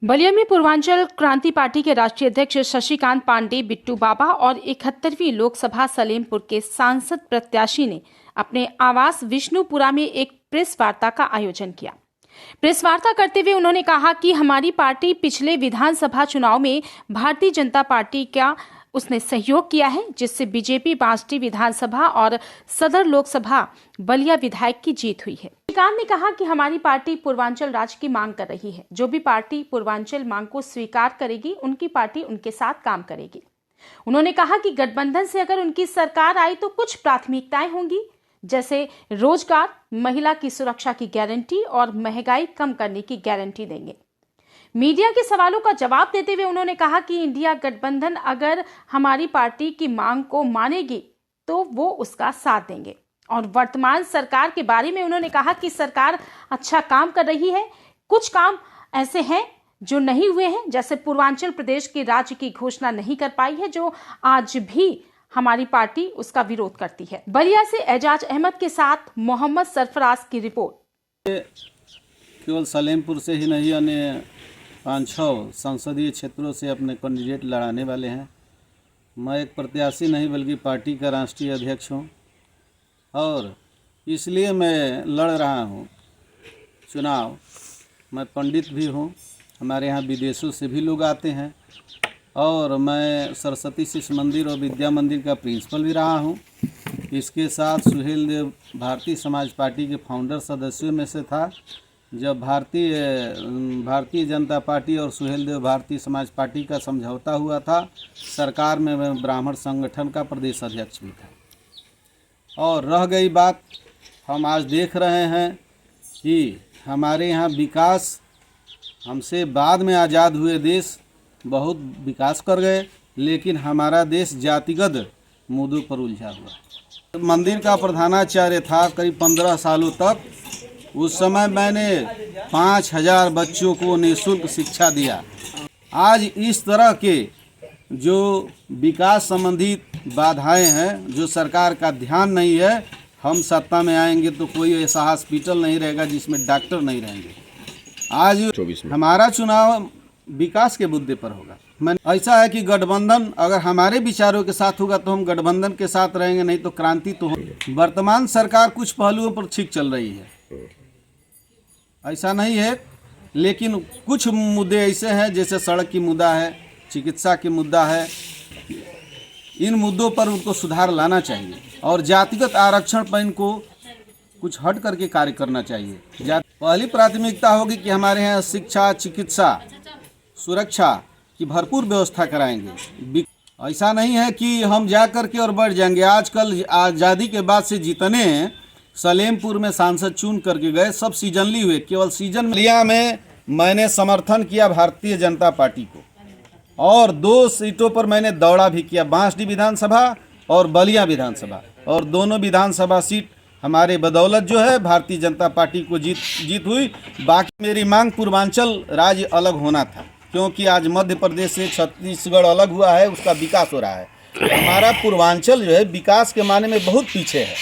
बलिया में पूर्वांचल क्रांति पार्टी के राष्ट्रीय अध्यक्ष शशिकांत पांडे, बिट्टू बाबा और 71वीं लोकसभा सलेमपुर के सांसद प्रत्याशी ने अपने आवास विष्णुपुरा में एक प्रेस वार्ता का आयोजन किया। प्रेस वार्ता करते हुए उन्होंने कहा कि हमारी पार्टी पिछले विधानसभा चुनाव में भारतीय जनता पार्टी का उसने सहयोग किया है, जिससे बीजेपी बांसडी विधानसभा और सदर लोकसभा बलिया विधायक की जीत हुई है। शशिकांत ने कहा कि हमारी पार्टी पूर्वांचल राज्य की मांग कर रही है। जो भी पार्टी पूर्वांचल मांग को स्वीकार करेगी, उनकी पार्टी उनके साथ काम करेगी। उन्होंने कहा कि गठबंधन से अगर उनकी सरकार आई तो कुछ प्राथमिकताएं होंगी, जैसे रोजगार, महिला की सुरक्षा की गारंटी और महंगाई कम करने की गारंटी देंगे। मीडिया के सवालों का जवाब देते हुए उन्होंने कहा कि इंडिया गठबंधन अगर हमारी पार्टी की मांग को मानेगी तो वो उसका साथ देंगे। और वर्तमान सरकार के बारे में उन्होंने कहा कि सरकार अच्छा काम कर रही है। कुछ काम ऐसे हैं जो नहीं हुए हैं, जैसे पूर्वांचल प्रदेश के राज्य की घोषणा नहीं कर पाई है, जो आज भी हमारी पार्टी उसका विरोध करती है। बलिया से एजाज अहमद के साथ मोहम्मद सरफराज की रिपोर्ट। केवल सलेमपुर से ही नहीं, अन्य 5-6 संसदीय क्षेत्रों से अपने कैंडिडेट लड़ाने वाले हैं। मैं एक प्रत्याशी नहीं बल्कि पार्टी का राष्ट्रीय अध्यक्ष हूं और इसलिए मैं लड़ रहा हूं चुनाव। मैं पंडित भी हूं, हमारे यहाँ विदेशों से भी लोग आते हैं और मैं सरस्वती शिशु मंदिर और विद्या मंदिर का प्रिंसिपल भी रहा हूं। इसके साथ सुहेल देव भारतीय समाज पार्टी के फाउंडर सदस्यों में से था। जब भारतीय जनता पार्टी और सुहेल देव भारतीय समाज पार्टी का समझौता हुआ था, सरकार में मैं ब्राह्मण संगठन का प्रदेश अध्यक्ष भी था। और रह गई बात, हम आज देख रहे हैं कि हमारे यहाँ विकास, हमसे बाद में आज़ाद हुए देश बहुत विकास कर गए, लेकिन हमारा देश जातिगत मुद्दों पर उलझा हुआ। मंदिर का प्रधानाचार्य था करीब 15 सालों तक। उस समय मैंने 5000 बच्चों को निःशुल्क शिक्षा दिया। आज इस तरह के जो विकास संबंधित बाधाएं हैं, जो सरकार का ध्यान नहीं है, हम सत्ता में आएंगे तो कोई ऐसा हॉस्पिटल नहीं रहेगा जिसमें डॉक्टर नहीं रहेंगे। आज हमारा चुनाव विकास के मुद्दे पर होगा। ऐसा है कि गठबंधन अगर हमारे विचारों के साथ होगा तो हम गठबंधन के साथ रहेंगे, नहीं तो क्रांति तो हो। वर्तमान सरकार कुछ पहलुओं पर ठीक चल रही है, ऐसा नहीं है, लेकिन कुछ मुद्दे ऐसे हैं जैसे सड़क की मुद्दा है, चिकित्सा की मुद्दा है। इन मुद्दों पर उनको सुधार लाना चाहिए और जातिगत आरक्षण पर इनको कुछ हट करके कार्य करना चाहिए। पहली प्राथमिकता होगी कि हमारे यहाँ शिक्षा, चिकित्सा, सुरक्षा की भरपूर व्यवस्था कराएंगे। ऐसा नहीं है कि हम जा करके और बढ़ जाएंगे। आजकल आज़ादी के बाद से जितने सलेमपुर में सांसद चुन करके गए, सब सीजनली हुए। केवल सीजन बलिया में मैंने समर्थन किया भारतीय जनता पार्टी को और 2 सीटों पर मैंने दौड़ा भी किया, बांसडी विधानसभा और बलिया विधानसभा, और दोनों विधानसभा सीट हमारे बदौलत जो है भारतीय जनता पार्टी को जीत हुई। बाकी मेरी मांग पूर्वांचल राज्य अलग होना था, क्योंकि आज मध्य प्रदेश से छत्तीसगढ़ अलग हुआ है, उसका विकास हो रहा है। हमारा पूर्वांचल जो है विकास के माने में बहुत पीछे है।